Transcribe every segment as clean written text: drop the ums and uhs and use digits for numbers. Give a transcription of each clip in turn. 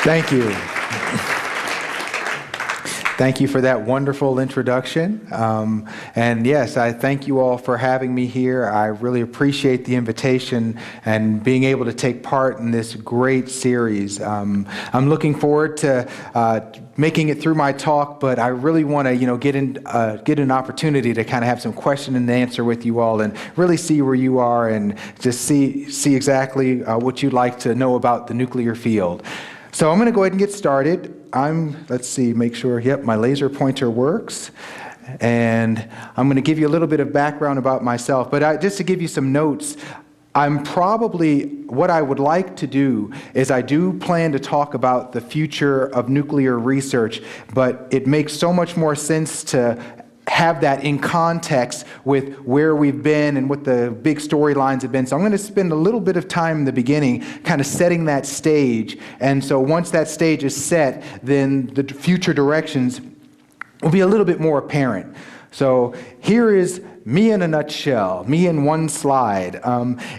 Thank you. Thank you for that wonderful introduction. And yes, I thank you all for having me here. I really appreciate the invitation and being able to take part in this great series. I'm looking forward to making it through my talk, but I really want to, get an opportunity to kind of have some question and answer with you all and really see where you are and just see exactly what you'd like to know about the nuclear field. So I'm going to go ahead and get started. Make sure, my laser pointer works. And I'm going to give you a little bit of background about myself. But just to give you some notes, what I would like to do is I do plan to talk about the future of nuclear research, but it makes so much more sense to have that in context with where we've been and what the big storylines have been. So I'm going to spend a little bit of time in the beginning kind of setting that stage. And so once that stage is set, then the future directions will be a little bit more apparent. So here is me in a nutshell, me in one slide.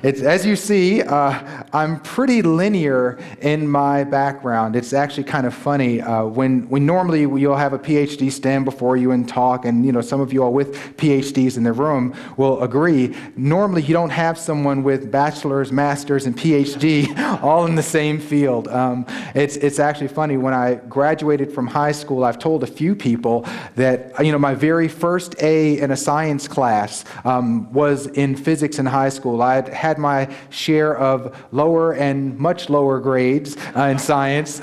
As you see, I'm pretty linear in my background. It's actually kind of funny. When normally you'll have a PhD stand before you and talk, and some of you all with PhDs in the room will agree. Normally you don't have someone with bachelor's, master's, and PhD all in the same field. It's actually funny. When I graduated from high school, I've told a few people that my very first A in a science class was in physics in high school. I had my share of lower and much lower grades in science,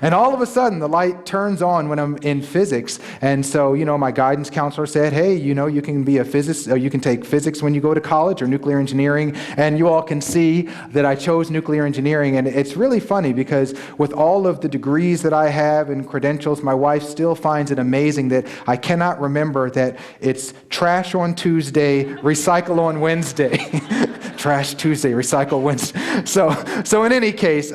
and all of a sudden the light turns on when I'm in physics. And so, my guidance counselor said, "Hey, you can be a physicist, or you can take physics when you go to college or nuclear engineering." And you all can see that I chose nuclear engineering. And it's really funny because with all of the degrees that I have and credentials, my wife still finds it amazing that I cannot remember that it's trash on Tuesday, recycle on Wednesday. Trash Tuesday, recycle Wednesday. So in any case,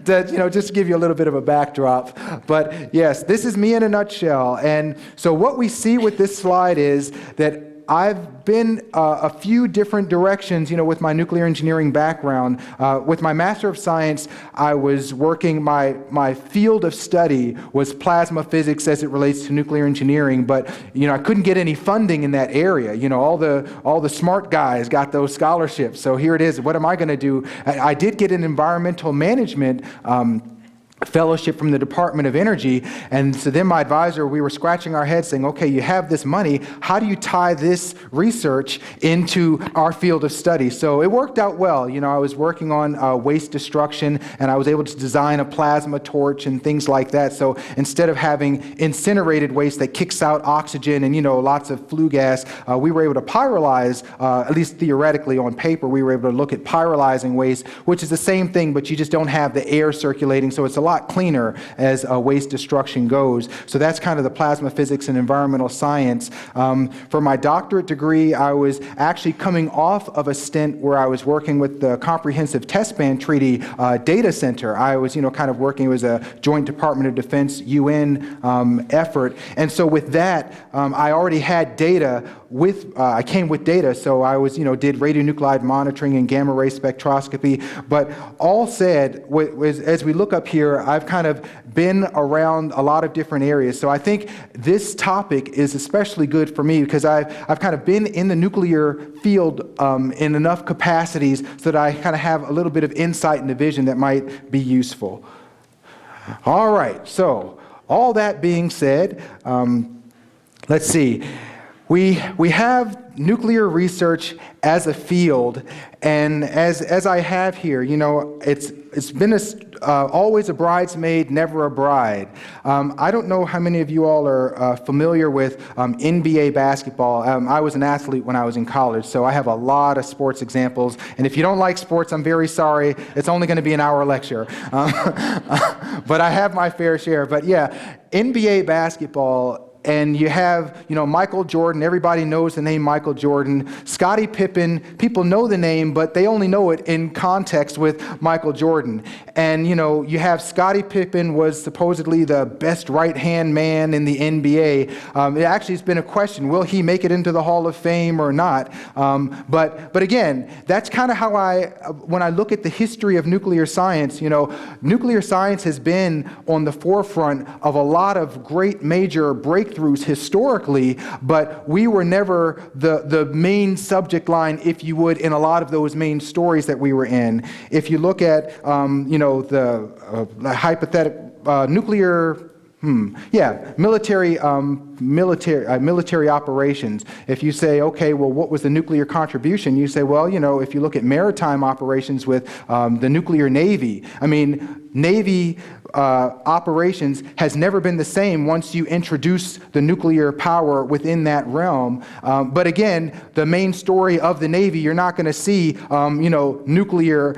just to give you a little bit of a backdrop. But yes, this is me in a nutshell. And so what we see with this slide is that I've been a few different directions, with my nuclear engineering background. With my Master of Science, I was working, my field of study was plasma physics as it relates to nuclear engineering, but, I couldn't get any funding in that area. All the smart guys got those scholarships. So here it is. What am I going to do? I did get an environmental management fellowship from the Department of Energy, and so then my advisor, we were scratching our heads saying, okay, you have this money, how do you tie this research into our field of study? So it worked out well. I was working on waste destruction, and I was able to design a plasma torch and things like that. So instead of having incinerated waste that kicks out oxygen and lots of flue gas, we were able to pyrolyze, at least theoretically on paper, we were able to look at pyrolyzing waste, which is the same thing, but you just don't have the air circulating, so it's a lot cleaner as waste destruction goes. So that's kind of the plasma physics and environmental science. For my doctorate degree, I was actually coming off of a stint where I was working with the Comprehensive Test Ban Treaty Data Center. I was, kind of working, it was a joint Department of Defense UN effort. And so with that, I already had data I came with data, so I was, did radionuclide monitoring and gamma ray spectroscopy. But all said, as we look up here, I've kind of been around a lot of different areas. So I think this topic is especially good for me because I've kind of been in the nuclear field in enough capacities so that I kind of have a little bit of insight and vision that might be useful. All right, so all that being said, let's see. We have nuclear research as a field, and as I have here, it's been always a bridesmaid, never a bride. I don't know how many of you all are familiar with NBA basketball. I was an athlete when I was in college, so I have a lot of sports examples. And if you don't like sports, I'm very sorry. It's only going to be an hour lecture. But I have my fair share. But yeah, NBA basketball and you have, Michael Jordan. Everybody knows the name Michael Jordan. Scottie Pippen, people know the name, but they only know it in context with Michael Jordan. And, you have Scottie Pippen was supposedly the best right-hand man in the NBA. It actually has been a question, will he make it into the Hall of Fame or not? But again, that's kind of how when I look at the history of nuclear science, nuclear science has been on the forefront of a lot of great major breakthroughs historically, but we were never the main subject line, if you would, in a lot of those main stories that we were in. If you look at, the hypothetical nuclear military operations. If you say, okay, well, what was the nuclear contribution? You say, well, if you look at maritime operations with the nuclear Navy, Navy operations has never been the same once you introduce the nuclear power within that realm. But again, the main story of the Navy, you're not going to see, nuclear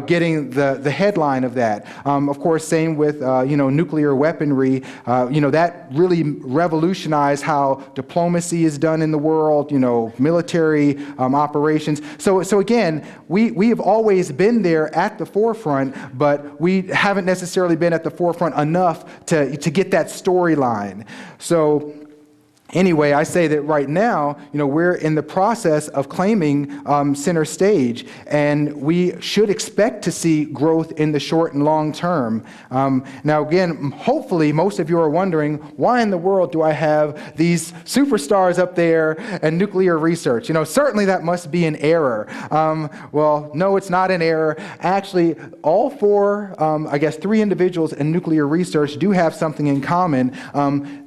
getting the headline of that. Of course, same with, nuclear weaponry. That really revolutionized how diplomacy is done in the world, military operations. So again, we have always been there at the forefront, but we haven't necessarily been at the forefront enough to get that storyline. So anyway, I say that right now, we're in the process of claiming center stage, and we should expect to see growth in the short and long term. Now, again, hopefully, most of you are wondering, why in the world do I have these superstars up there and nuclear research? Certainly that must be an error. Well, no, it's not an error. Actually, all four, three individuals in nuclear research do have something in common.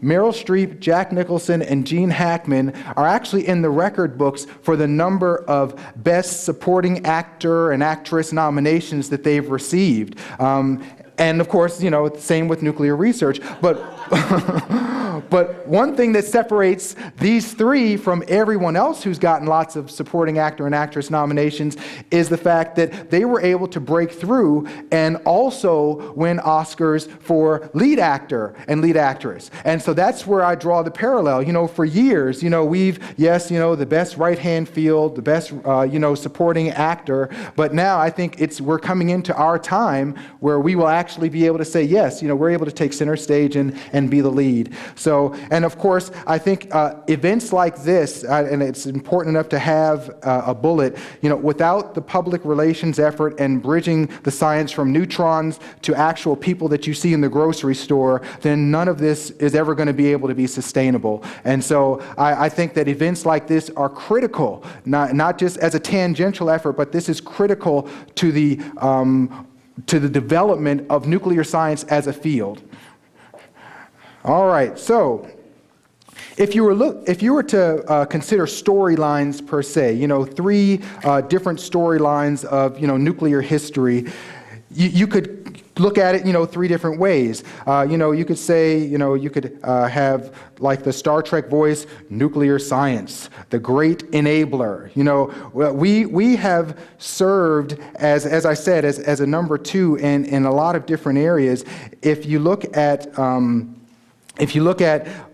Meryl Streep, Jack Nicholson, and Gene Hackman are actually in the record books for the number of Best Supporting Actor and Actress nominations that they've received. And of course, same with nuclear research. But one thing that separates these three from everyone else who's gotten lots of supporting actor and actress nominations is the fact that they were able to break through and also win Oscars for lead actor and lead actress. And so that's where I draw the parallel. For years, the best right-hand field, the best, supporting actor. But now I think we're coming into our time where we will actually be able to say, yes, we're able to take center stage and be the lead. So, and of course, I think events like this, and it's important enough to have a bullet, without the public relations effort and bridging the science from neutrons to actual people that you see in the grocery store, then none of this is ever going to be able to be sustainable. And so I think that events like this are critical, not just as a tangential effort, but this is critical to the development of nuclear science as a field. All right, so if you were to consider storylines per se, three different storylines of nuclear history, you could look at it three different ways. You could say you could have like the Star Trek voice, nuclear science, the great enabler. We have served as I said as a number two in a lot of different areas. If you look at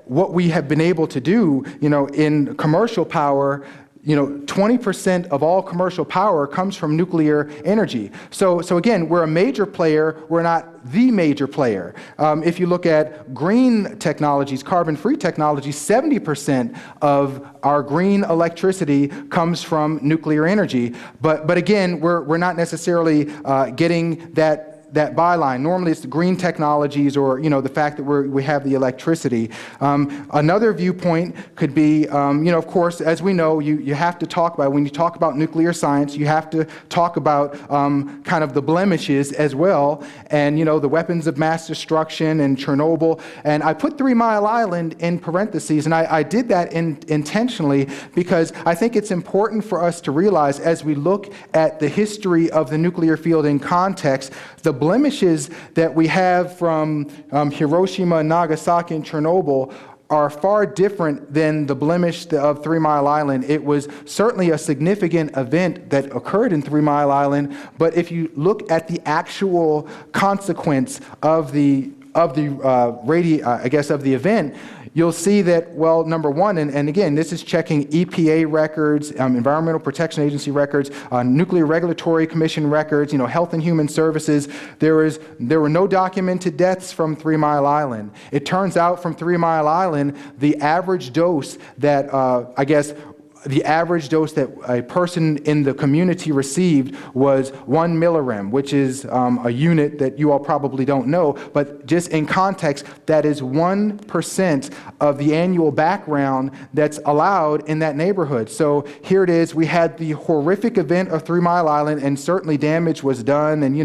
what we have been able to do, in commercial power, 20% of all commercial power comes from nuclear energy. So again, we're a major player. We're not the major player. If you look at green technologies, carbon-free technologies, 70% of our green electricity comes from nuclear energy. But again, we're not necessarily getting that byline. Normally it's the green technologies or, the fact that we have the electricity. Another viewpoint could be, of course, as we know, you have to talk about, when you talk about nuclear science, you have to talk about kind of the blemishes as well, and, the weapons of mass destruction and Chernobyl. And I put 3 Mile Island in parentheses, and I did that intentionally because I think it's important for us to realize as we look at the history of the nuclear field in context, the blemishes that we have from Hiroshima, Nagasaki, and Chernobyl are far different than the blemish of 3 Mile Island. It was certainly a significant event that occurred in 3 Mile Island, but if you look at the actual consequence of the of the of the event, you'll see that, well, number one, and again, this is checking EPA records, Environmental Protection Agency records, Nuclear Regulatory Commission records, Health and Human Services. There were no documented deaths from 3 Mile Island. It turns out from 3 Mile Island, the average dose that, the average dose that a person in the community received was 1 millirem, which is a unit that you all probably don't know, but just in context, that is 1% of the annual background that's allowed in that neighborhood. So here it is, we had the horrific event of 3 Mile Island, and certainly damage was done, and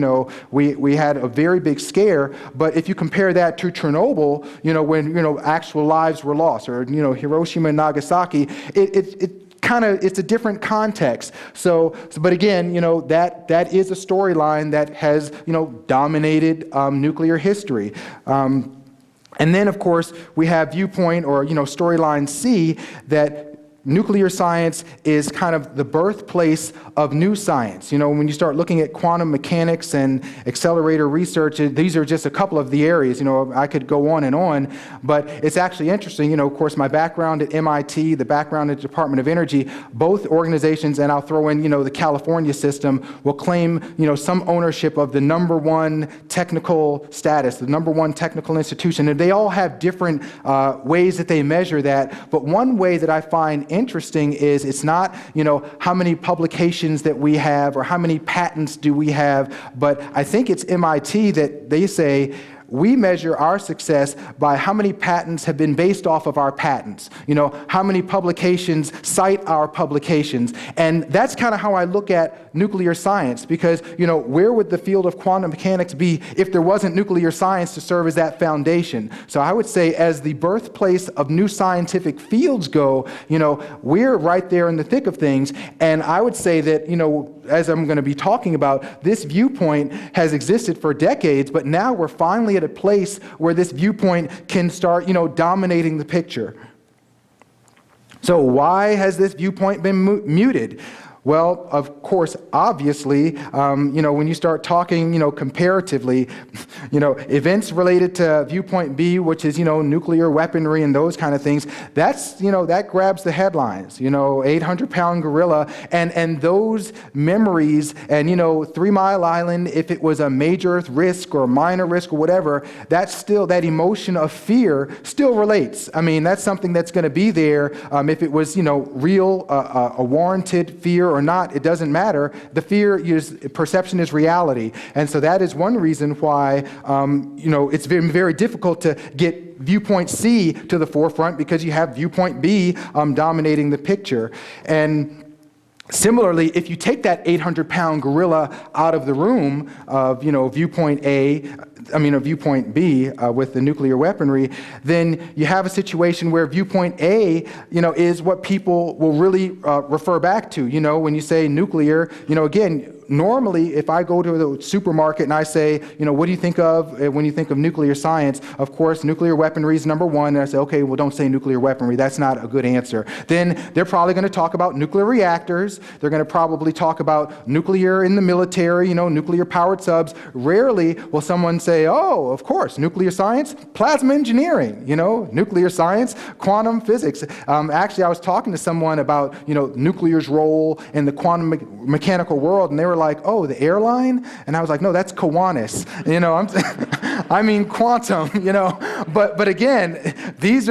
we had a very big scare, but if you compare that to Chernobyl, when actual lives were lost, or Hiroshima and Nagasaki, it's a different context. But again, that is a storyline that has, dominated nuclear history. And then, of course, we have Viewpoint, or, storyline C, that nuclear science is kind of the birthplace of new science. When you start looking at quantum mechanics and accelerator research, these are just a couple of the areas. I could go on, but it's actually interesting. Of course, my background at MIT, the background at the Department of Energy, both organizations, and I'll throw in, the California system, will claim, some ownership of the #1 technical status, the #1 technical institution, and they all have different ways that they measure that. But one way that I find interesting is it's not, how many publications that we have or how many patents do we have, but I think it's MIT that they say we measure our success by how many patents have been based off of our patents. How many publications cite our publications. And that's kind of how I look at nuclear science, because, where would the field of quantum mechanics be if there wasn't nuclear science to serve as that foundation? So I would say, as the birthplace of new scientific fields go, we're right there in the thick of things. And I would say that, as I'm going to be talking about, this viewpoint has existed for decades, but now we're finally at a place where this viewpoint can start, dominating the picture. So why has this viewpoint been muted? Well, of course, obviously, when you start talking, comparatively, events related to Viewpoint B, which is, nuclear weaponry and those kind of things, that's, that grabs the headlines, 800-pound gorilla, and those memories, and, 3 Mile Island, if it was a major risk or a minor risk or whatever, that's still, that emotion of fear still relates. I mean, that's something that's going to be there. If it was, real, a warranted fear or not, it doesn't matter. The fear is, perception is reality. And so that is one reason why, it's been very difficult to get Viewpoint C to the forefront, because you have Viewpoint B dominating the picture. And similarly, if you take that 800-pound gorilla out of the room of, Viewpoint Viewpoint B with the nuclear weaponry, then you have a situation where Viewpoint A, is what people will really refer back to. When you say nuclear, again, normally, if I go to the supermarket and I say, what do you think of when you think of nuclear science? Of course, nuclear weaponry is number one. And I say, okay, well, don't say nuclear weaponry. That's not a good answer. Then they're probably going to talk about nuclear reactors. They're going to probably talk about nuclear in the military, nuclear powered subs. Rarely will someone say, oh, of course, nuclear science, plasma engineering, nuclear science, quantum physics. Actually, I was talking to someone about, nuclear's role in the quantum mechanical world, and they were like, oh, the airline? And I was like, no, that's Kiwanis. I mean quantum, But again, this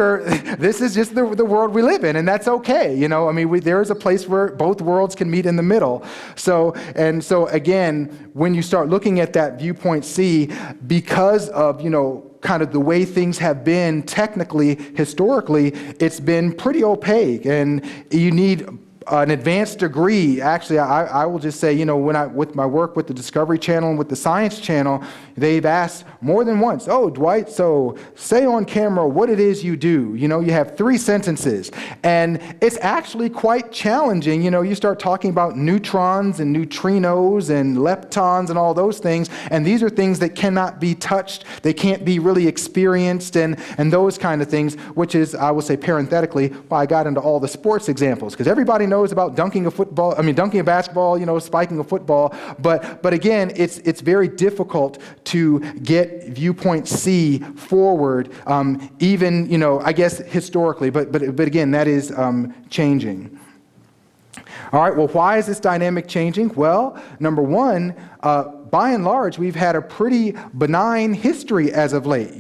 is just the world we live in, and that's okay. There is a place where both worlds can meet in the middle. So again, when you start looking at that Viewpoint C, because of, kind of the way things have been technically, historically, it's been pretty opaque, and you need an advanced degree. Actually, I will just say, with my work with the Discovery Channel and with the Science Channel, they've asked more than once, oh, Dwight, so say on camera what it is you do. You have 3 sentences. And it's actually quite challenging. You start talking about neutrons and neutrinos and leptons and all those things, and these are things that cannot be touched. They can't be really experienced and those kind of things, which is, I will say parenthetically, why I got into all the sports examples, because everybody knows knows about dunking a basketball, spiking a football. But again, it's very difficult to get Viewpoint C forward, even, I guess historically. But again, that is changing. All right, well, why is this dynamic changing? Well, number one, by and large, we've had a pretty benign history as of late,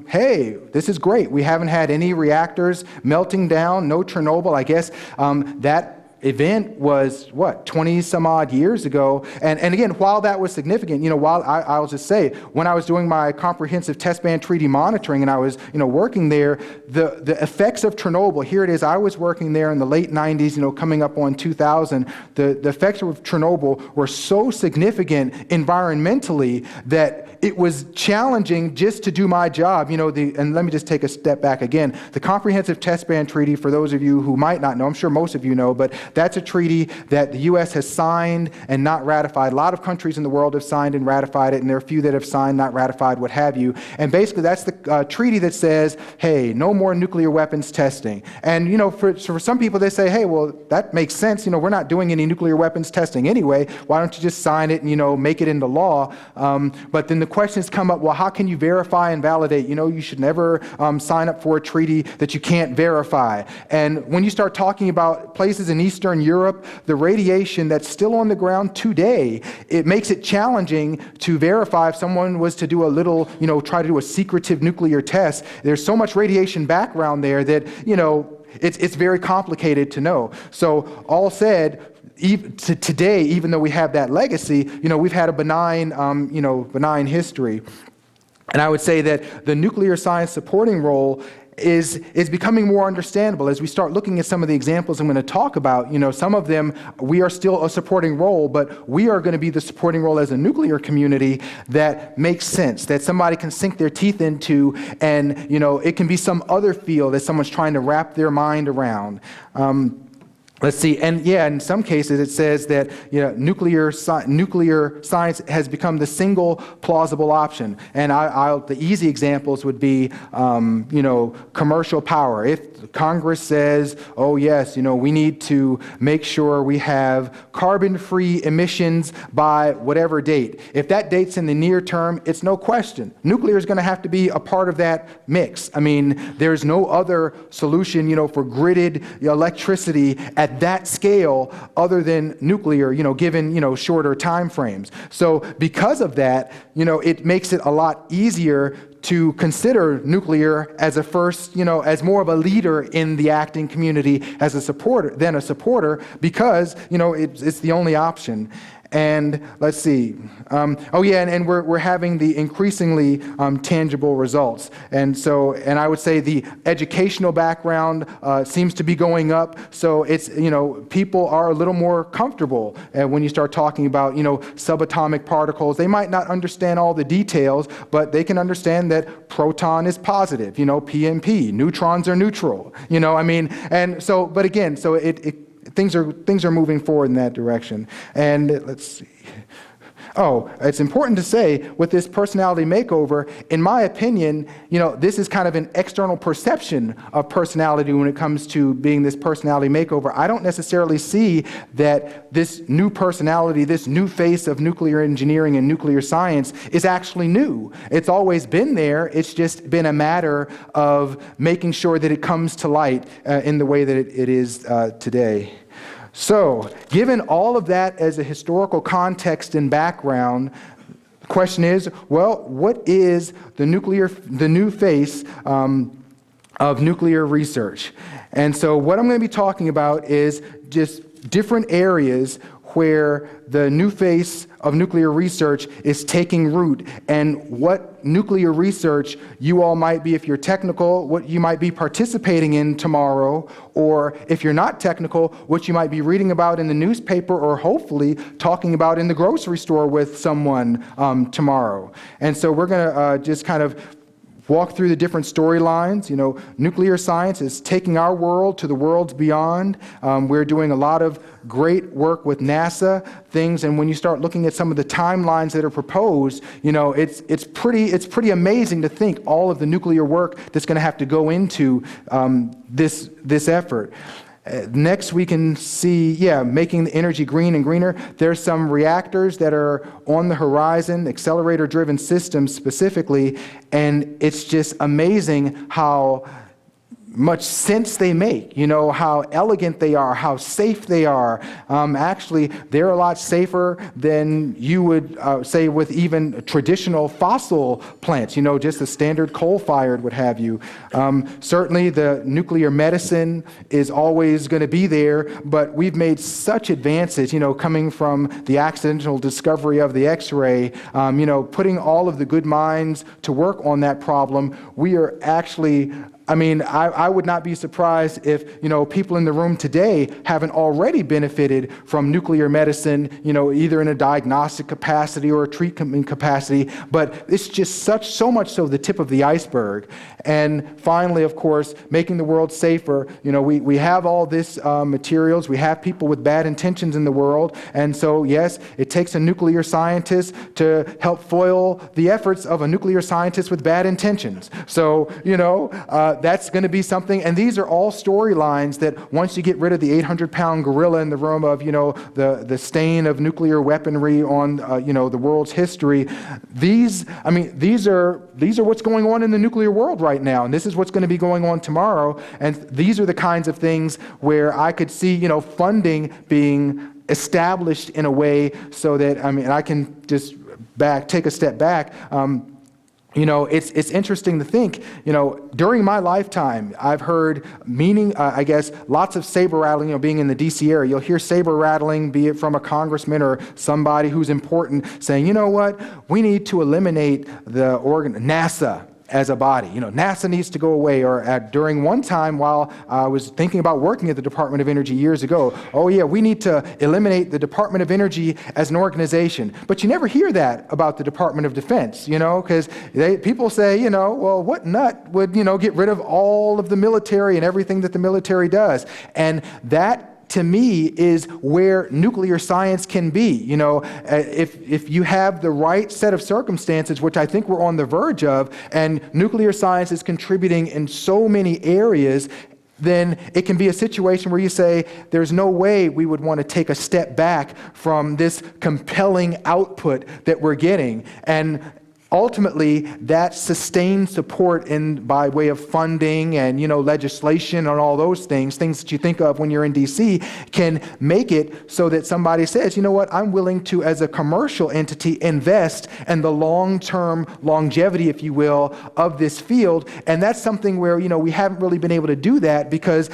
Hey, this is great. We haven't had any reactors melting down, no Chernobyl. I guess that event was, 20 some odd years ago. And again, while that was significant, while I'll just say, when I was doing my comprehensive test ban treaty monitoring and I was, working there, the effects of Chernobyl, here it is, I was working there in the late 90s, coming up on 2000, the effects of Chernobyl were so significant environmentally that it was challenging just to do my job. And let me just take a step back again. The comprehensive test ban treaty, for those of you who might not know, I'm sure most of you know, but that's a treaty that the U.S. has signed and not ratified. A lot of countries in the world have signed and ratified it, and there are a few that have signed, not ratified, what have you. And basically, that's the treaty that says, hey, no more nuclear weapons testing. And, for some people, they say, hey, well, that makes sense. We're not doing any nuclear weapons testing anyway. Why don't you just sign it and, make it into law? But then the questions come up, well, how can you verify and validate? You should never sign up for a treaty that you can't verify. And when you start talking about places in Eastern Europe, the radiation that's still on the ground today, it makes it challenging to verify if someone was to do a little, try to do a secretive nuclear test. There's so much radiation background there that, it's very complicated to know. So all said, today, even though we have that legacy, we've had a benign history. And I would say that the nuclear science supporting role is becoming more understandable as we start looking at some of the examples I'm going to talk about. Some of them, we are still a supporting role, but we are going to be the supporting role as a nuclear community that makes sense, that somebody can sink their teeth into, and, it can be some other field that someone's trying to wrap their mind around. Let's see, and in some cases it says that nuclear science has become the single plausible option. And the easy examples would be, commercial power. If Congress says, oh yes, we need to make sure we have carbon-free emissions by whatever date. If that date's in the near term, it's no question. Nuclear is going to have to be a part of that mix. I mean, there's no other solution, for gridded electricity at that scale other than nuclear, given, shorter time frames. So because of that, it makes it a lot easier to consider nuclear as a first, as more of a leader in the acting community as a supporter because, it's the only option. And let's see. And we're having the increasingly tangible results. And I would say the educational background seems to be going up. So it's, people are a little more comfortable when you start talking about, subatomic particles. They might not understand all the details, but they can understand that proton is positive, P and P, neutrons are neutral, and so, but again, so things are moving forward in that direction. And let's see. Oh, it's important to say with this personality makeover, in my opinion, this is kind of an external perception of personality when it comes to being this personality makeover. I don't necessarily see that this new personality, this new face of nuclear engineering and nuclear science is actually new. It's always been there. It's just been a matter of making sure that it comes to light in the way that it is today. So, given all of that as a historical context and background, the question is, well, what is the new face of nuclear research? And so what I'm going to be talking about is just different areas where the new face of nuclear research is taking root, and what nuclear research you all might be, if you're technical, what you might be participating in tomorrow, or if you're not technical, what you might be reading about in the newspaper or hopefully talking about in the grocery store with someone tomorrow. And so we're going to just kind of walk through the different storylines. Nuclear science is taking our world to the worlds beyond. We're doing a lot of great work with NASA things, and when you start looking at some of the timelines that are proposed, it's pretty amazing to think all of the nuclear work that's going to have to go into this effort. Next, we can see, making the energy green and greener. There's some reactors that are on the horizon, accelerator-driven systems specifically, and it's just amazing how much sense they make, how elegant they are, how safe they are. Actually, they're a lot safer than you would say with even traditional fossil plants, just a standard coal-fired, what have you. Certainly, the nuclear medicine is always going to be there, but we've made such advances, coming from the accidental discovery of the X-ray, putting all of the good minds to work on that problem. We are actually I would not be surprised if, people in the room today haven't already benefited from nuclear medicine, either in a diagnostic capacity or a treatment capacity, but it's just so much so the tip of the iceberg. And finally, of course, making the world safer. We have all this materials, we have people with bad intentions in the world, and so yes, it takes a nuclear scientist to help foil the efforts of a nuclear scientist with bad intentions. So, that's going to be something, and these are all storylines that once you get rid of the 800-pound gorilla in the room of, the stain of nuclear weaponry on, the world's history, these are what's going on in the nuclear world right now, and this is what's going to be going on tomorrow, and these are the kinds of things where I could see, funding being established in a way so that, I can just take a step back. It's interesting to think, during my lifetime, I've heard lots of saber rattling, being in the D.C. area. You'll hear saber rattling, be it from a congressman or somebody who's important, saying, we need to eliminate the NASA as a body. NASA needs to go away. Or during one time while I was thinking about working at the Department of Energy years ago, we need to eliminate the Department of Energy as an organization. But you never hear that about the Department of Defense, because people say, well, what nut would, get rid of all of the military and everything that the military does? And that, to me, is where nuclear science can be. If you have the right set of circumstances, which I think we're on the verge of, and nuclear science is contributing in so many areas, then it can be a situation where you say, there's no way we would want to take a step back from this compelling output that we're getting. And ultimately, that sustained support by way of funding and, legislation and all those things that you think of when you're in D.C., can make it so that somebody says, I'm willing to, as a commercial entity, invest in the long-term longevity, if you will, of this field. And that's something where, we haven't really been able to do that because,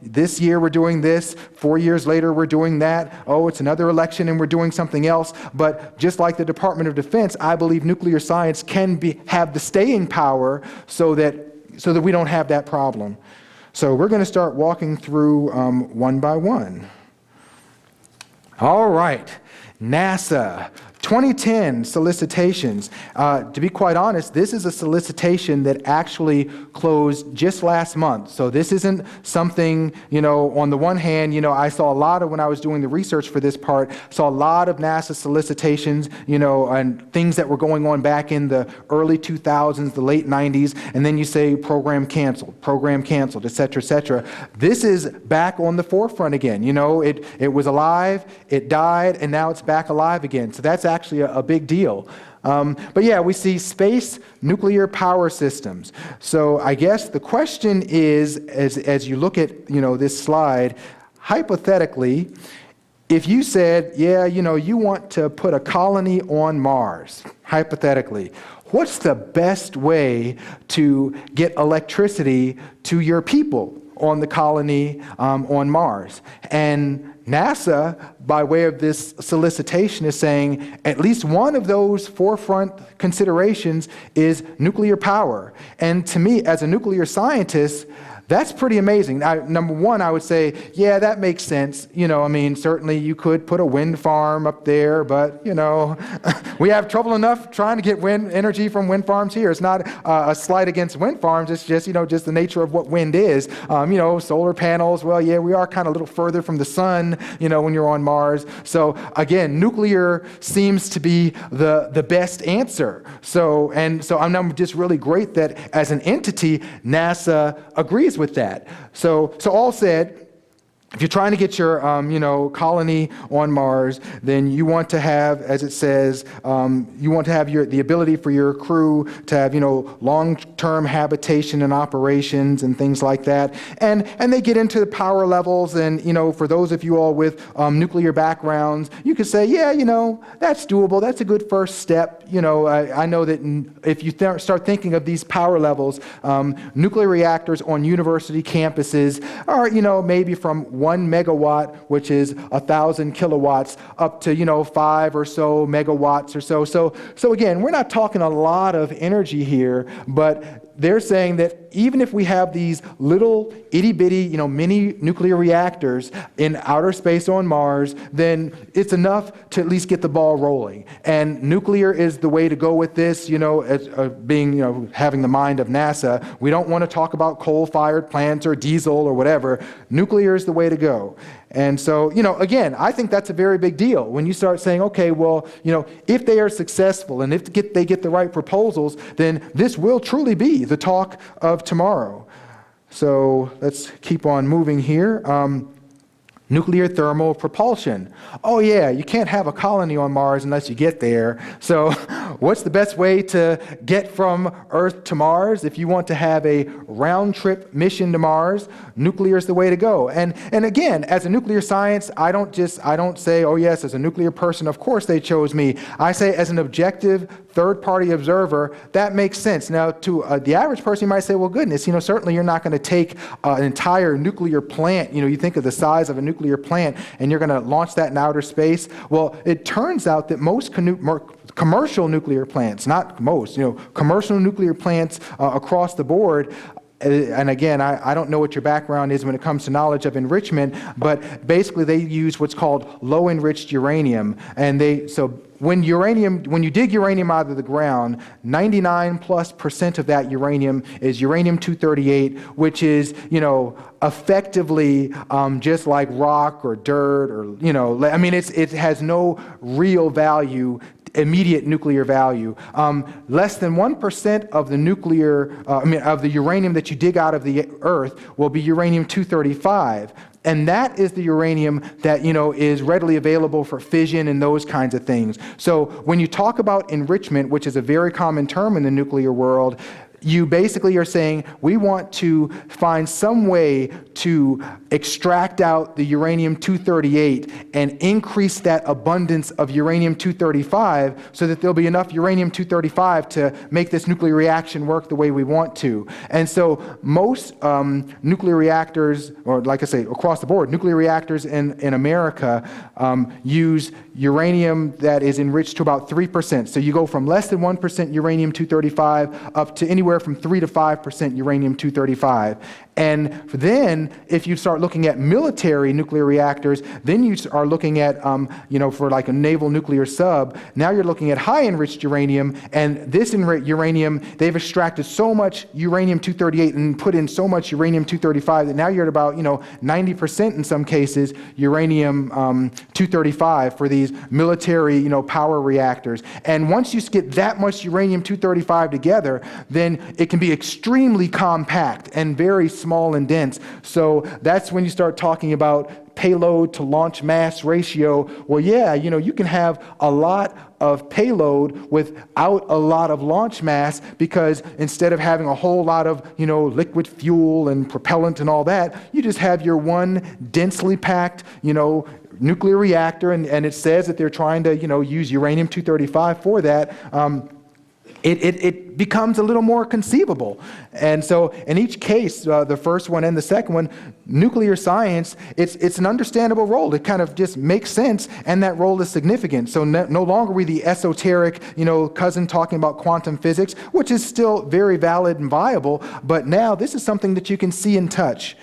this year we're doing this, 4 years later we're doing that. Oh, it's another election and we're doing something else. But just like the Department of Defense, I believe nuclear science can have the staying power so that we don't have that problem. So we're going to start walking through one by one. All right, NASA. 2010 solicitations. To be quite honest, this is a solicitation that actually closed just last month. So this isn't something, on the one hand, I saw a lot of, when I was doing the research for this part, saw a lot of NASA solicitations, and things that were going on back in the early 2000s, the late 90s, and then you say program canceled, et cetera, et cetera. This is back on the forefront again. It was alive, it died, and now it's back alive again. So that's actually a big deal. But yeah, we see space nuclear power systems. So I guess the question is, as you look at this slide, hypothetically, if you said, you want to put a colony on Mars, hypothetically, what's the best way to get electricity to your people on the colony on Mars? And NASA, by way of this solicitation, is saying at least one of those forefront considerations is nuclear power. And to me, as a nuclear scientist, that's pretty amazing. Number one, I would say, that makes sense. Certainly you could put a wind farm up there, but, we have trouble enough trying to get wind energy from wind farms here. It's not a slight against wind farms. It's just, just the nature of what wind is. Solar panels, we are kind of a little further from the sun, when you're on Mars. So again, nuclear seems to be the best answer. So I'm just really great that as an entity, NASA agrees with that. So all said, if you're trying to get your, colony on Mars, then you want to have, as it says, you want to have the ability for your crew to have, long-term habitation and operations and things like that. And they get into the power levels. And, for those of you all with nuclear backgrounds, you could say, yeah, that's doable. That's a good first step. I know that if you start thinking of these power levels, nuclear reactors on university campuses are, maybe from 1 megawatt, which is 1,000 kilowatts, up to 5 or so megawatts or so. So again, we're not talking a lot of energy here, but they're saying that even if we have these little itty-bitty, mini nuclear reactors in outer space on Mars, then it's enough to at least get the ball rolling. And nuclear is the way to go with this, as being, having the mind of NASA. We don't want to talk about coal-fired plants or diesel or whatever. Nuclear is the way to go. And so, again, I think that's a very big deal when you start saying, okay, well, if they are successful and if they get the right proposals, then this will truly be the talk of tomorrow. So let's keep on moving here. Nuclear thermal propulsion. Oh yeah, you can't have a colony on Mars unless you get there. So what's the best way to get from Earth to Mars? If you want to have a round-trip mission to Mars, nuclear is the way to go. And again, as a nuclear science, I don't say, oh yes, as a nuclear person, of course they chose me. I say as an objective third-party observer, that makes sense. Now, to the average person, you might say, well, goodness, certainly you're not going to take an entire nuclear plant. You think of the size of a nuclear plant, and you're going to launch that in outer space. Well, it turns out that most commercial nuclear plants, not most, commercial nuclear plants across the board, and again, I don't know what your background is when it comes to knowledge of enrichment, but basically they use what's called low-enriched uranium. And when you dig uranium out of the ground, 99+% of that uranium is uranium-238, which is, effectively just like rock or dirt or, it has no real value, immediate nuclear value. Less than 1% of of the uranium that you dig out of the Earth will be uranium-235. And that is the uranium that, is readily available for fission and those kinds of things. So when you talk about enrichment, which is a very common term in the nuclear world, you basically are saying we want to find some way to extract out the uranium-238 and increase that abundance of uranium-235 so that there'll be enough uranium-235 to make this nuclear reaction work the way we want to. And so most nuclear reactors, or like I say, across the board, nuclear reactors in America use uranium that is enriched to about 3%. So you go from less than 1% uranium-235 up to anywhere from 3 to 5% uranium-235. And then, if you start looking at military nuclear reactors, then you are looking at, for like a naval nuclear sub, now you're looking at high enriched uranium, and this uranium, they've extracted so much uranium-238 and put in so much uranium-235 that now you're at about, 90% in some cases uranium-235 for these military, power reactors. And once you get that much uranium-235 together, then it can be extremely compact and very small and dense. So that's when you start talking about payload to launch mass ratio. Well, yeah, you can have a lot of payload without a lot of launch mass, because instead of having a whole lot of, liquid fuel and propellant and all that, you just have your one densely packed, nuclear reactor, and it says that they're trying to, use uranium-235 for that. It becomes a little more conceivable. And so in each case, the first one and the second one, nuclear science, it's an understandable role. It kind of just makes sense, and that role is significant. So no longer are we the esoteric, cousin talking about quantum physics, which is still very valid and viable, but now this is something that you can see and touch.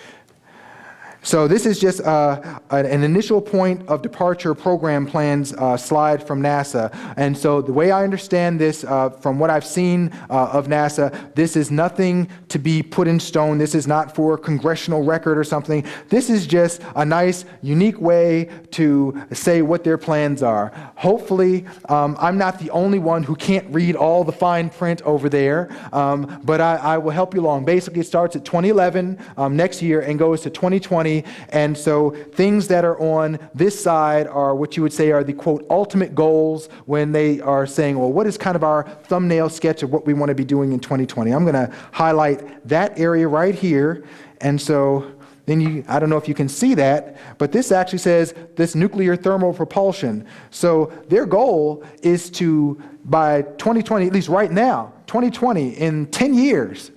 So this is just an initial point of departure program plans slide from NASA. And so the way I understand this, from what I've seen of NASA, this is nothing to be put in stone. This is not for congressional record or something. This is just a nice, unique way to say what their plans are. Hopefully, I'm not the only one who can't read all the fine print over there, but I will help you along. Basically, it starts at 2011 next year and goes to 2020, and so things that are on this side are what you would say are the, quote, ultimate goals when they are saying, well, what is kind of our thumbnail sketch of what we want to be doing in 2020? I'm going to highlight that area right here, and so then I don't know if you can see that, but this actually says this nuclear thermal propulsion. So their goal is to, by 2020, at least right now, 2020, in 10 years,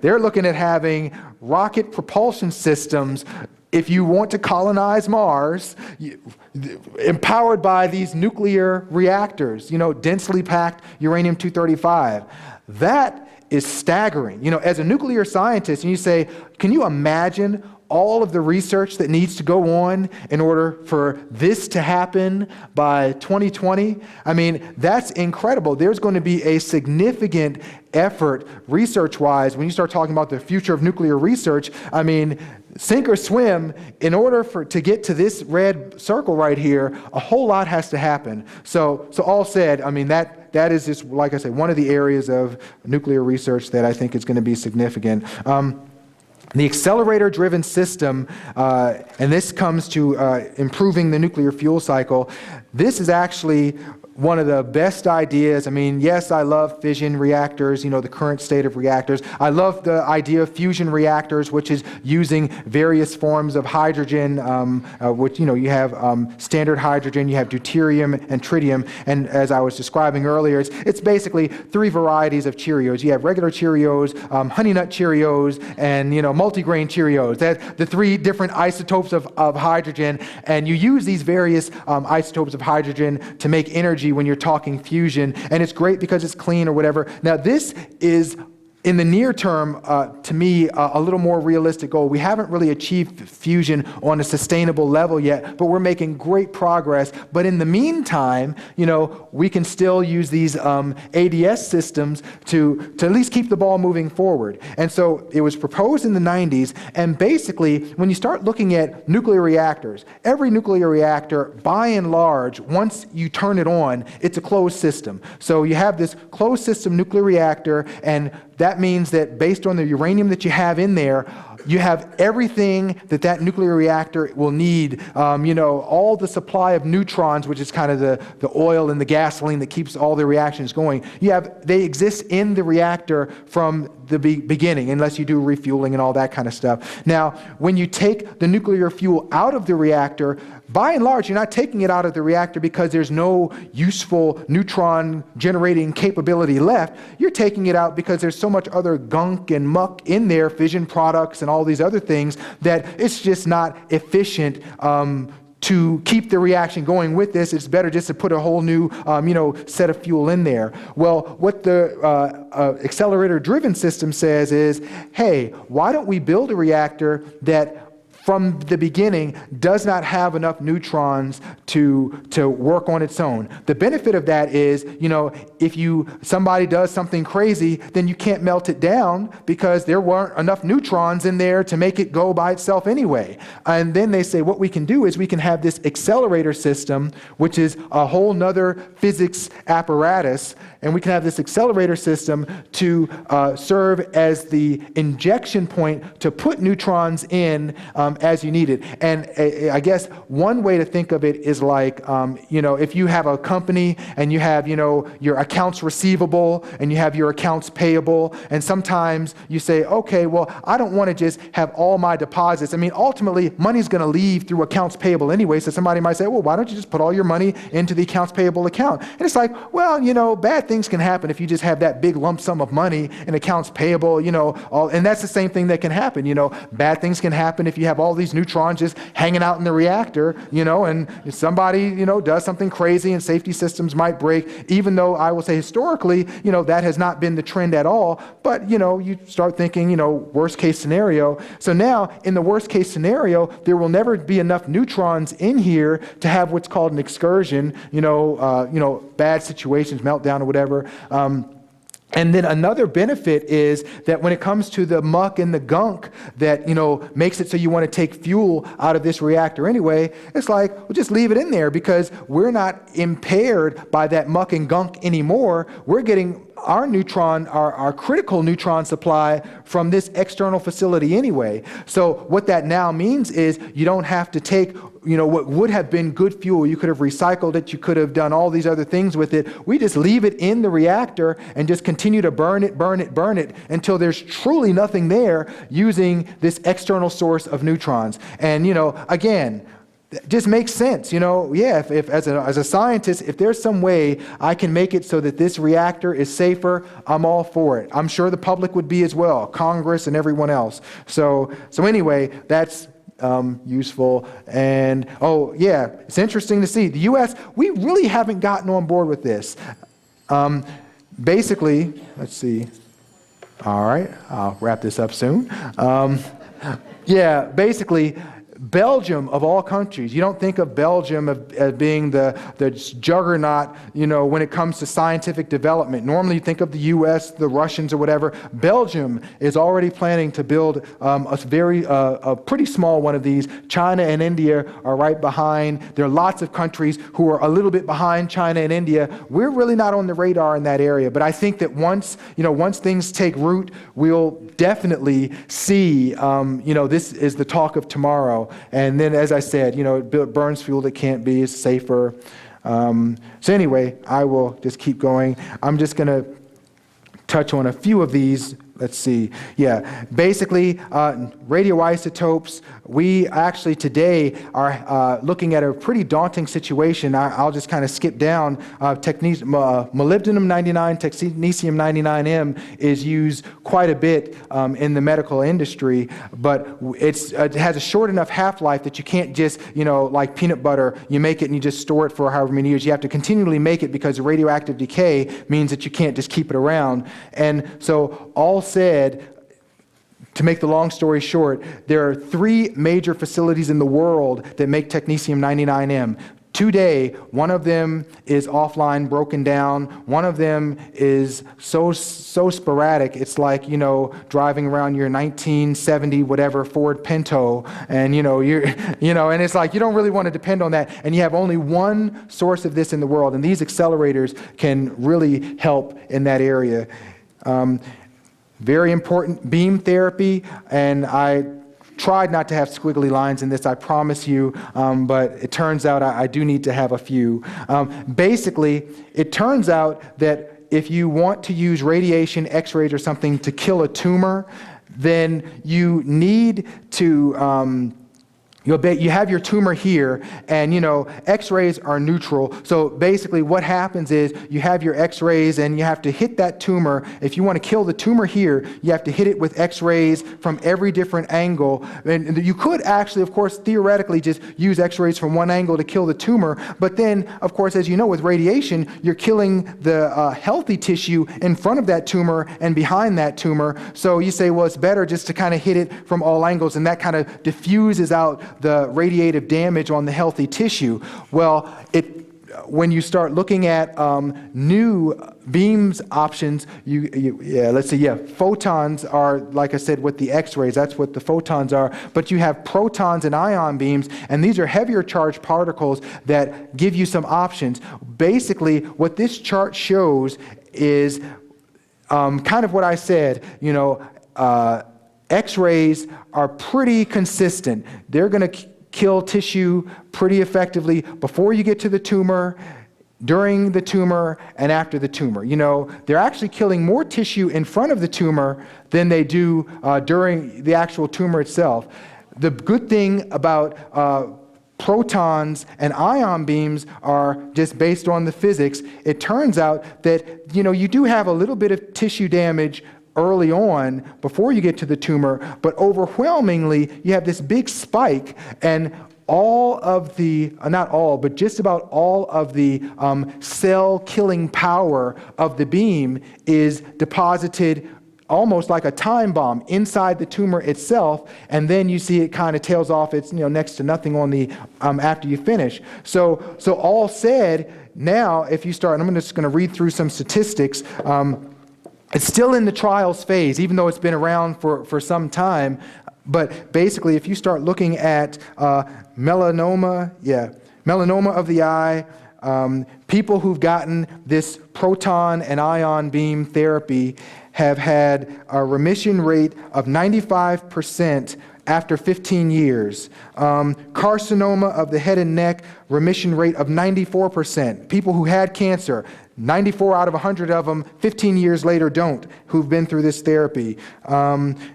they're looking at having rocket propulsion systems, if you want to colonize Mars, empowered by these nuclear reactors, densely packed uranium-235. That is staggering. As a nuclear scientist, and you say, can you imagine all of the research that needs to go on in order for this to happen by 2020? I mean, that's incredible. There's going to be a significant effort research-wise when you start talking about the future of nuclear research. I mean, sink or swim, in order to get to this red circle right here, a whole lot has to happen. So all said, I mean, that is just, like I said, one of the areas of nuclear research that I think is going to be significant. The accelerator-driven system, and this comes to improving the nuclear fuel cycle, this is actually one of the best ideas. I mean, yes, I love fission reactors, the current state of reactors. I love the idea of fusion reactors, which is using various forms of hydrogen, which, you have standard hydrogen, you have deuterium and tritium, and as I was describing earlier, it's basically three varieties of Cheerios. You have regular Cheerios, Honey Nut Cheerios, and, multigrain Cheerios. That's the three different isotopes of hydrogen, and you use these various isotopes of hydrogen to make energy when you're talking fusion, and it's great because it's clean or whatever. Now, this is, in the near term, to me, a little more realistic goal. We haven't really achieved fusion on a sustainable level yet, but we're making great progress. But in the meantime, we can still use these ADS systems to at least keep the ball moving forward. And so it was proposed in the 90s, and basically, when you start looking at nuclear reactors, every nuclear reactor, by and large, once you turn it on, it's a closed system. So you have this closed system nuclear reactor, and that means that based on the uranium that you have in there, you have everything that nuclear reactor will need, all the supply of neutrons, which is kind of the oil and the gasoline that keeps all the reactions going. They exist in the reactor from the beginning, unless you do refueling and all that kind of stuff. Now, when you take the nuclear fuel out of the reactor, by and large, you're not taking it out of the reactor because there's no useful neutron generating capability left. You're taking it out because there's so much other gunk and muck in there, fission products and all these other things, that it's just not efficient to keep the reaction going with this. It's better just to put a whole new set of fuel in there. Well, what the accelerator-driven system says is, hey, why don't we build a reactor that from the beginning does not have enough neutrons to work on its own. The benefit of that is, if somebody does something crazy, then you can't melt it down because there weren't enough neutrons in there to make it go by itself anyway. And then they say what we can do is we can have this accelerator system, which is a whole nother physics apparatus, and we can have this accelerator system to serve as the injection point to put neutrons in as you need it. And I guess one way to think of it is like, if you have a company and you have, your accounts receivable and you have your accounts payable, and sometimes you say, okay, well, I don't want to just have all my deposits. I mean, ultimately, money's going to leave through accounts payable anyway, so somebody might say, well, why don't you just put all your money into the accounts payable account? And it's like, well, bad things can happen if you just have that big lump sum of money in accounts payable, and that's the same thing that can happen. Bad things can happen if you have all these neutrons just hanging out in the reactor, and if somebody, does something crazy and safety systems might break, even though I will say historically, that has not been the trend at all. But, you start thinking, worst case scenario. So now in the worst case scenario, there will never be enough neutrons in here to have what's called an excursion, bad situations, meltdown or whatever. And then another benefit is that when it comes to the muck and the gunk that, makes it so you want to take fuel out of this reactor anyway, it's like, well, just leave it in there because we're not impaired by that muck and gunk anymore. We're getting our critical neutron supply from this external facility anyway. So what that now means is you don't have to take what would have been good fuel. You could have recycled it. You could have done all these other things with it. We just leave it in the reactor and just continue to burn it until there's truly nothing there using this external source of neutrons. And, again, it just makes sense. If as a scientist, if there's some way I can make it so that this reactor is safer, I'm all for it. I'm sure the public would be as well, Congress and everyone else. So anyway, that's useful. And it's interesting to see the U.S. We really haven't gotten on board with this. Basically, let's see. All right, I'll wrap this up soon. Basically, Belgium, of all countries, you don't think of Belgium as being the juggernaut, when it comes to scientific development. Normally you think of the U.S., the Russians or whatever. Belgium is already planning to build a pretty small one of these. China and India are right behind. There are lots of countries who are a little bit behind China and India. We're really not on the radar in that area. But I think that once things take root, we'll definitely see, this is the talk of tomorrow. And then, as I said, it burns fuel that can't be, it's safer. So anyway, I will just keep going. I'm just going to touch on a few of these. Let's see. Basically, radioisotopes. We actually today are looking at a pretty daunting situation. I'll just kind of skip down. Molybdenum-99, technetium-99m is used quite a bit in the medical industry, but it has a short enough half-life that you can't just, like peanut butter, you make it and you just store it for however many years. You have to continually make it because radioactive decay means that you can't just keep it around. And so all said, to make the long story short, there are 3 major facilities in the world that make technetium-99m. Today, one of them is offline, broken down. One of them is so sporadic, it's like, driving around your 1970 whatever Ford Pinto, and and it's like you don't really want to depend on that. And you have only one source of this in the world, and these accelerators can really help in that area. Very important, beam therapy, and I tried not to have squiggly lines in this, I promise you, but it turns out I do need to have a few. Basically, it turns out that if you want to use radiation, X-rays or something to kill a tumor, then you need to you have your tumor here, and X-rays are neutral. So basically what happens is you have your X-rays and you have to hit that tumor. If you want to kill the tumor here, you have to hit it with X-rays from every different angle. And you could actually, of course, theoretically just use X-rays from one angle to kill the tumor. But then, of course, as you know, with radiation, you're killing the healthy tissue in front of that tumor and behind that tumor. So you say, well, it's better just to kind of hit it from all angles, and that kind of diffuses out the radiative damage on the healthy tissue. Well, when you start looking at new beams options, photons are, like I said, with the X-rays, that's what the photons are, but you have protons and ion beams, and these are heavier charged particles that give you some options. Basically, what this chart shows is kind of what I said, X-rays are pretty consistent. They're going to kill tissue pretty effectively before you get to the tumor, during the tumor, and after the tumor. They're actually killing more tissue in front of the tumor than they do during the actual tumor itself. The good thing about protons and ion beams are just based on the physics. It turns out that, you do have a little bit of tissue damage early on before you get to the tumor, but overwhelmingly you have this big spike, and all of the, not all, but just about all of the cell killing power of the beam is deposited almost like a time bomb inside the tumor itself, and then you see it kind of tails off. It's next to nothing on the after you finish. So all said, now if you start, and I'm just going to read through some statistics. It's still in the trials phase, even though it's been around for some time. But basically, if you start looking at melanoma of the eye, people who've gotten this proton and ion beam therapy have had a remission rate of 95% after 15 years. Carcinoma of the head and neck, remission rate of 94%. People who had cancer, 94 out of 100 of them, 15 years later don't, who've been through this therapy.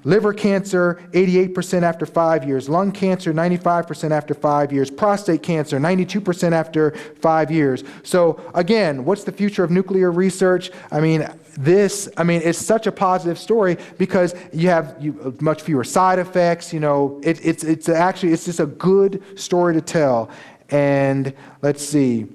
Liver cancer, 88% after 5 years. Lung cancer, 95% after 5 years. Prostate cancer, 92% after 5 years. So again, what's the future of nuclear research? It's such a positive story because you have much fewer side effects. It's just a good story to tell. And let's see.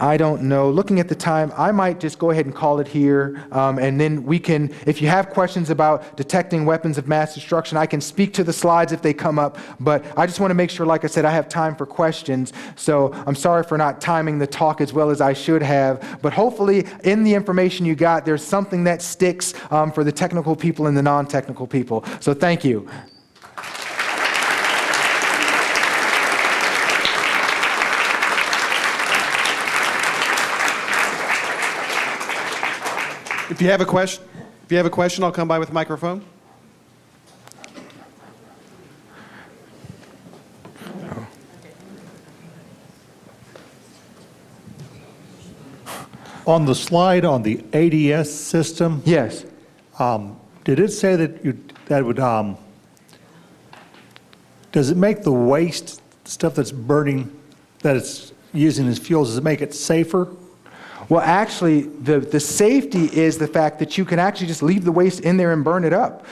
I don't know. Looking at the time, I might just go ahead and call it here. And then we can, if you have questions about detecting weapons of mass destruction, I can speak to the slides if they come up. But I just want to make sure, like I said, I have time for questions. So I'm sorry for not timing the talk as well as I should have. But hopefully in the information you got, there's something that sticks for the technical people and the non-technical people. So thank you. If you have a question, I'll come by with a microphone. On the slide on the ADS system, Yes. did it say that would does it make the waste stuff that's burning, that it's using as fuels, does it make it safer? Well, actually, the safety is the fact that you can actually just leave the waste in there and burn it up.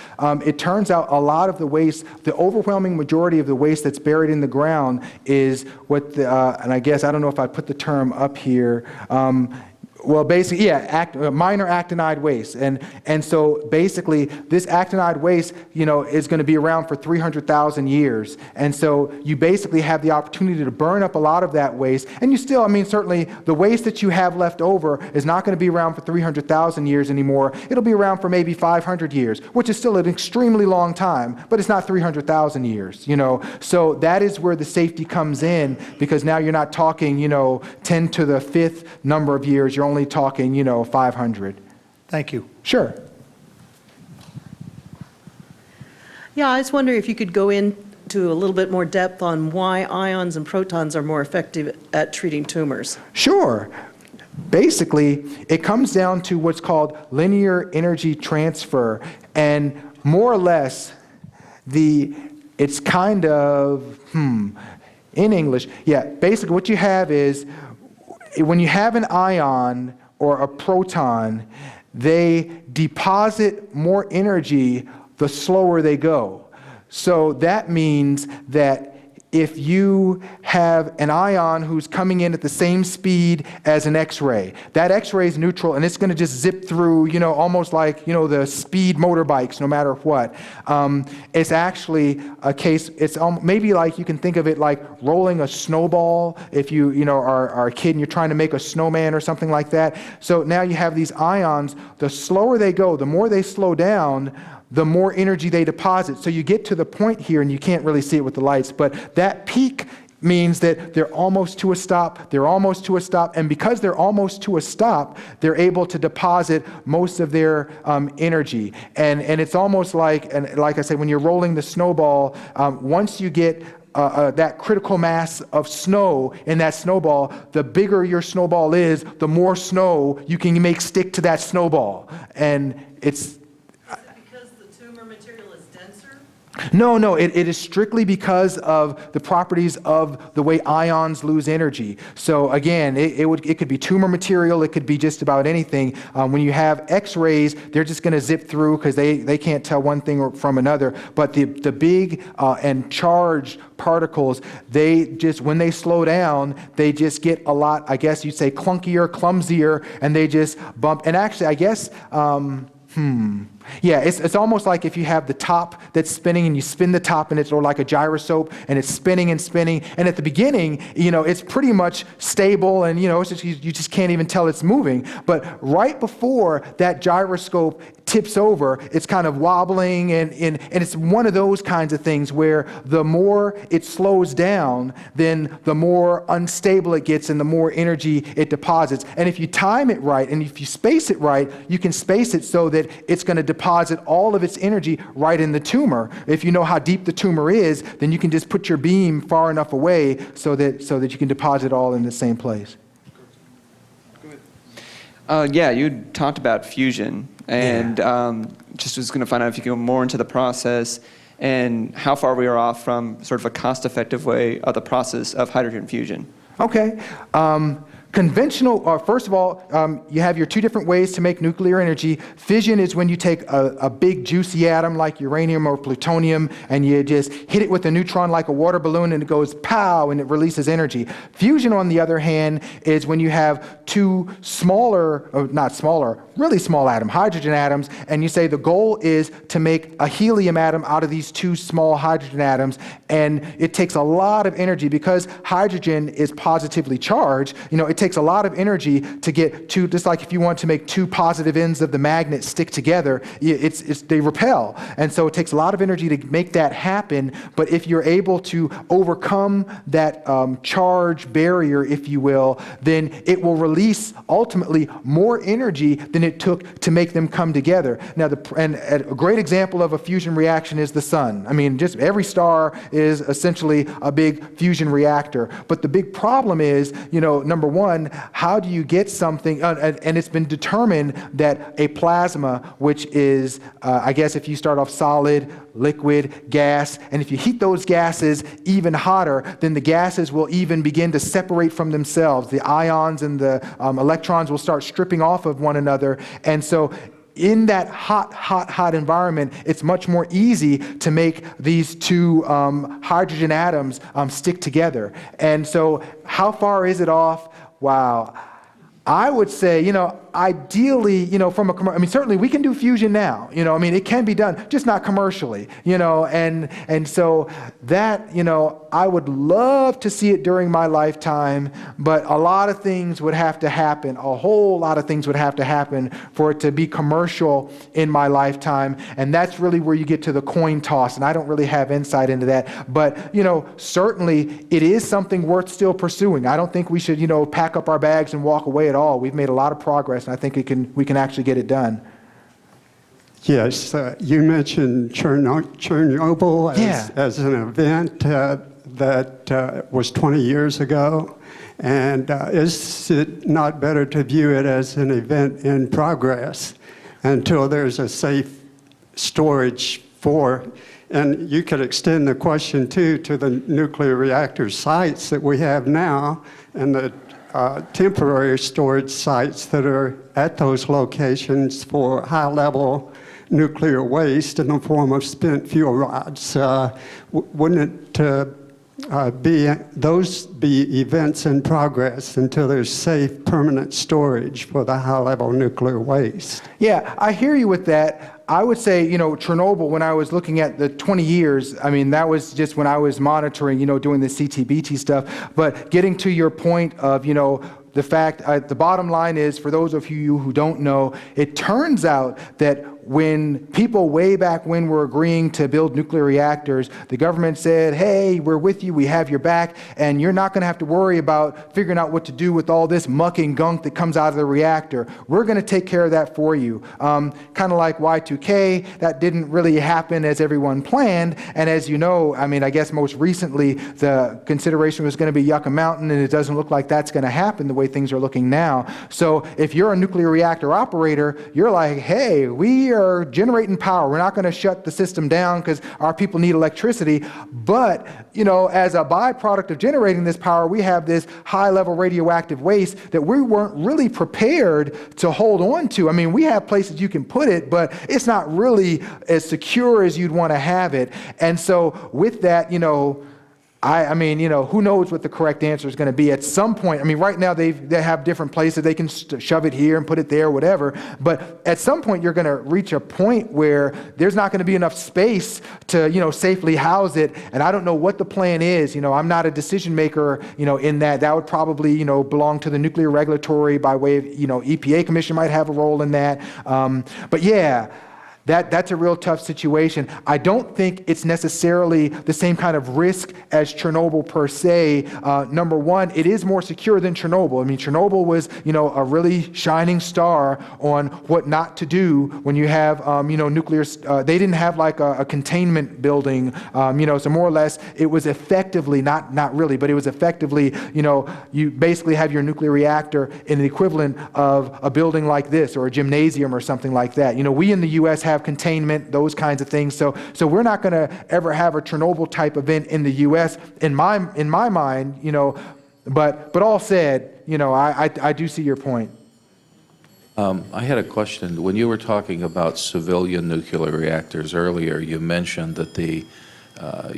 It turns out a lot of the waste, the overwhelming majority of the waste that's buried in the ground is what and I guess, I don't know if I put the term up here, well, basically, minor actinide waste. And so basically, this actinide waste, is going to be around for 300,000 years. And so you basically have the opportunity to burn up a lot of that waste. And you still, certainly the waste that you have left over is not going to be around for 300,000 years anymore. It'll be around for maybe 500 years, which is still an extremely long time, but it's not 300,000 years, So that is where the safety comes in, because now you're not talking, 10 to the 5th number of years. You're only talking, 500. Thank you. Sure. Yeah, I was wondering if you could go into a little bit more depth on why ions and protons are more effective at treating tumors. Sure. Basically, it comes down to what's called linear energy transfer. And more or less, it's kind of, in English, basically what you have is, when you have an ion or a proton, they deposit more energy the slower they go. So that means that if you have an ion who's coming in at the same speed as an X-ray, that X-ray is neutral and it's going to just zip through, almost like, the speed motorbikes, no matter what. It's actually a case, it's maybe like you can think of it like rolling a snowball if you, are a kid and you're trying to make a snowman or something like that. So now you have these ions, the slower they go, the more they slow down, the more energy they deposit. So you get to the point here, and you can't really see it with the lights, but that peak means that they're almost to a stop, and because they're almost to a stop, they're able to deposit most of their energy. And it's almost like, and like I said, when you're rolling the snowball, once you get that critical mass of snow in that snowball, the bigger your snowball is, the more snow you can make stick to that snowball. And it's... No, it is strictly because of the properties of the way ions lose energy. So again, it could be tumor material, it could be just about anything. When you have X-rays, they're just going to zip through because they can't tell one thing from another. But the big and charged particles, they just, when they slow down, they just get a lot, I guess you'd say, clunkier, clumsier, and they just bump. And actually, I guess... Yeah, it's almost like if you have the top that's spinning and you spin the top and it's sort of like a gyroscope and it's spinning and spinning. And at the beginning, it's pretty much stable and, it's just, you just can't even tell it's moving. But right before that gyroscope tips over, it's kind of wobbling and it's one of those kinds of things where the more it slows down, then the more unstable it gets and the more energy it deposits. And if you time it right and if you space it right, you can space it so that it's going to deposit all of its energy right in the tumor. If you know how deep the tumor is, then you can just put your beam far enough away so that you can deposit all in the same place. Yeah, you talked about fusion, and just was going to find out if you could go more into the process and how far we are off from sort of a cost-effective way of the process of hydrogen fusion. Okay. Conventional, first of all, you have your two different ways to make nuclear energy. Fission is when you take a big juicy atom like uranium or plutonium and you just hit it with a neutron like a water balloon and it goes pow and it releases energy. Fusion, on the other hand, is when you have two really small hydrogen atoms, and you say the goal is to make a helium atom out of these two small hydrogen atoms, and it takes a lot of energy because hydrogen is positively charged. It takes a lot of energy to get two, just like if you want to make two positive ends of the magnet stick together, they repel. And so it takes a lot of energy to make that happen, but if you're able to overcome that charge barrier, if you will, then it will release ultimately more energy than it took to make them come together. Now, a great example of a fusion reaction is the sun. I mean, just every star is essentially a big fusion reactor. But the big problem is, number one, how do you get something, and it's been determined that a plasma, which is, I guess if you start off solid, liquid, gas, and if you heat those gases even hotter, then the gases will even begin to separate from themselves. The ions and the electrons will start stripping off of one another. And so in that hot environment, it's much more easy to make these two hydrogen atoms stick together. And so how far is it off? Wow. I would say, ideally, certainly we can do fusion now, it can be done, just not commercially, and so that, I would love to see it during my lifetime, but a lot of things would have to happen, a whole lot of things would have to happen for it to be commercial in my lifetime, and that's really where you get to the coin toss, and I don't really have insight into that, but, certainly it is something worth still pursuing. I don't think we should, pack up our bags and walk away at all. We've made a lot of progress, and I think we can actually get it done. Yes, you mentioned Chernobyl as an event that was 20 years ago. And is it not better to view it as an event in progress until there's a safe storage for? And you could extend the question, too, to the nuclear reactor sites that we have now and the temporary storage sites that are at those locations for high-level nuclear waste in the form of spent fuel rods. Wouldn't those be events in progress until there's safe, permanent storage for the high-level nuclear waste? Yeah, I hear you with that. I would say, Chernobyl, when I was looking at the 20 years, that was just when I was monitoring, doing the CTBT stuff. But getting to your point of, the fact, the bottom line is, for those of you who don't know, it turns out that when people way back when were agreeing to build nuclear reactors, the government said, hey, we're with you, we have your back, and you're not going to have to worry about figuring out what to do with all this muck and gunk that comes out of the reactor. We're going to take care of that for you. Kind of like Y2K, that didn't really happen as everyone planned, and as you know, I guess most recently, the consideration was going to be Yucca Mountain, and it doesn't look like that's going to happen the way things are looking now. So if you're a nuclear reactor operator, you're like, hey, we are generating power. We're not going to shut the system down because our people need electricity. But, as a byproduct of generating this power, we have this high-level radioactive waste that we weren't really prepared to hold on to. We have places you can put it, but it's not really as secure as you'd want to have it. And so with that, I mean, who knows what the correct answer is going to be at some point. I mean, right now they have different places. They can shove it here and put it there, whatever. But at some point, you're going to reach a point where there's not going to be enough space to, safely house it. And I don't know what the plan is. I'm not a decision maker, in that. That would probably, belong to the Nuclear Regulatory by way of, EPA Commission might have a role in that. But yeah. That's a real tough situation. I don't think it's necessarily the same kind of risk as Chernobyl per se. Number one, it is more secure than Chernobyl. I mean, Chernobyl was, a really shining star on what not to do when you have, nuclear. They didn't have like a containment building, so more or less it was effectively, not really, but it was effectively, you basically have your nuclear reactor in the equivalent of a building like this or a gymnasium or something like that. We in the U.S. have containment, those kinds of things. So we're not going to ever have a Chernobyl type event in the U.S. in my mind, but all said, I do see your point. I had a question. When you were talking about civilian nuclear reactors earlier, you mentioned that the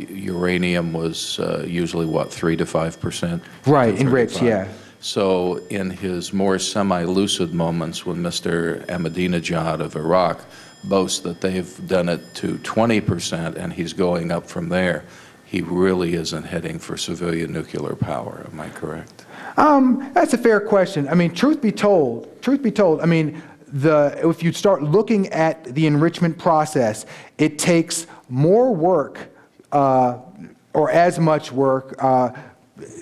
uranium was usually, 3 to 5%? Right, enriched, yeah. So in his more semi-lucid moments when Mr. Ahmadinejad of Iraq boasts that they've done it to 20% and he's going up from there, he really isn't heading for civilian nuclear power. Am I correct? That's a fair question. I mean, truth be told, I mean, if you start looking at the enrichment process, it takes more work or as much work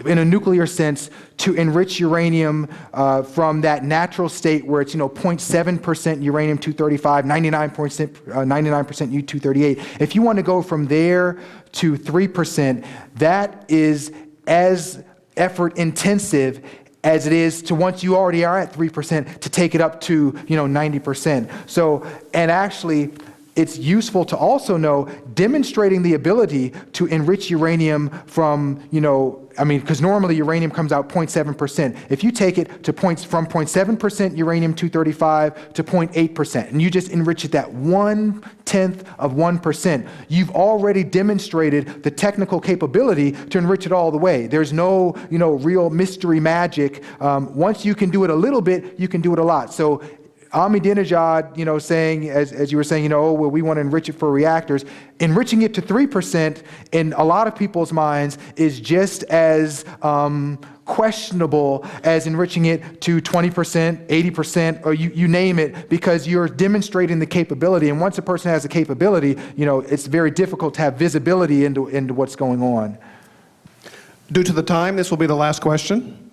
in a nuclear sense to enrich uranium from that natural state where it's 0.7% uranium-235, 99% U-238. If you want to go from there to 3%, that is as effort intensive as it is to, once you already are at 3%, to take it up to 90%. So, and actually, it's useful to also know demonstrating the ability to enrich uranium from, because normally uranium comes out 0.7%. If you take it to from 0.7% uranium-235 to 0.8%, and you just enrich it that 0.1%, you've already demonstrated the technical capability to enrich it all the way. There's no, real mystery magic. Once you can do it a little bit, you can do it a lot. So Ahmadinejad, saying, as you were saying, we want to enrich it for reactors. Enriching it to 3% in a lot of people's minds is just as questionable as enriching it to 20%, 80%, or you name it, because you're demonstrating the capability. And once a person has the capability, it's very difficult to have visibility into what's going on. Due to the time, this will be the last question.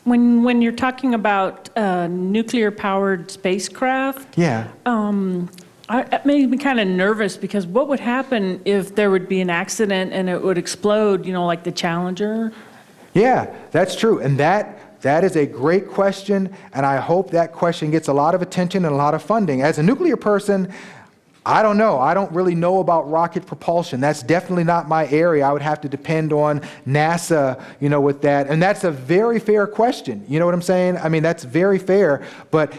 When you're talking about nuclear-powered spacecraft, Yeah. It made me kind of nervous, because what would happen if there would be an accident and it would explode, like the Challenger? Yeah, that's true. And that is a great question, and I hope that question gets a lot of attention and a lot of funding. As a nuclear person, I don't know. I don't really know about rocket propulsion. That's definitely not my area. I would have to depend on NASA, with that. And that's a very fair question. You know what I'm saying? I mean, that's very fair.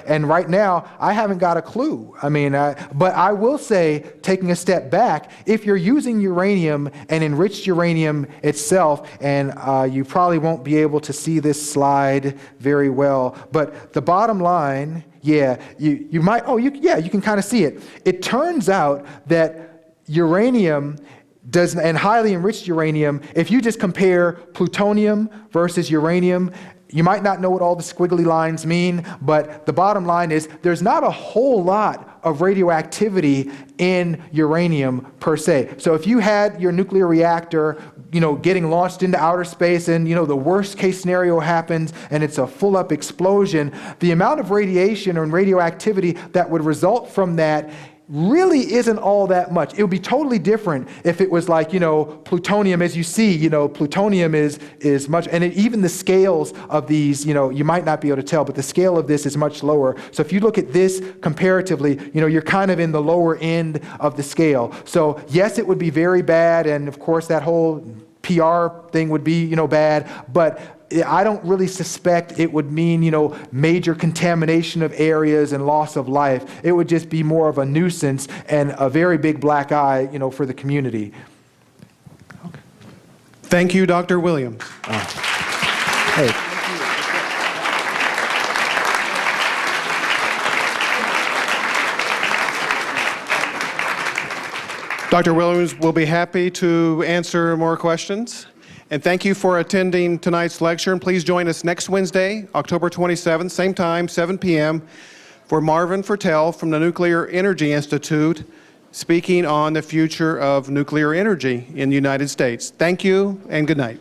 And right now, I haven't got a clue. I mean, but I will say, taking a step back, if you're using uranium and enriched uranium itself, and you probably won't be able to see this slide very well, but the bottom line, yeah, you might, you can kind of see it. It turns out that uranium and highly enriched uranium, if you just compare plutonium versus uranium, you might not know what all the squiggly lines mean, but the bottom line is there's not a whole lot of radioactivity in uranium per se. So if you had your nuclear reactor, getting launched into outer space and, the worst case scenario happens and it's a full up explosion, the amount of radiation and radioactivity that would result from that really isn't all that much. It would be totally different if it was like, plutonium. As you see, plutonium is much, and even the scales of these, you might not be able to tell, but the scale of this is much lower. So if you look at this comparatively, you're kind of in the lower end of the scale. So yes, it would be very bad, and of course that whole PR thing would be, bad, but I don't really suspect it would mean, major contamination of areas and loss of life. It would just be more of a nuisance and a very big black eye, for the community. Okay. Thank you, Dr. Williams. Hey, Dr. Williams will be happy to answer more questions. And thank you for attending tonight's lecture. And please join us next Wednesday, October 27th, same time, 7 p.m., for Marvin Fertel from the Nuclear Energy Institute speaking on the future of nuclear energy in the United States. Thank you and good night.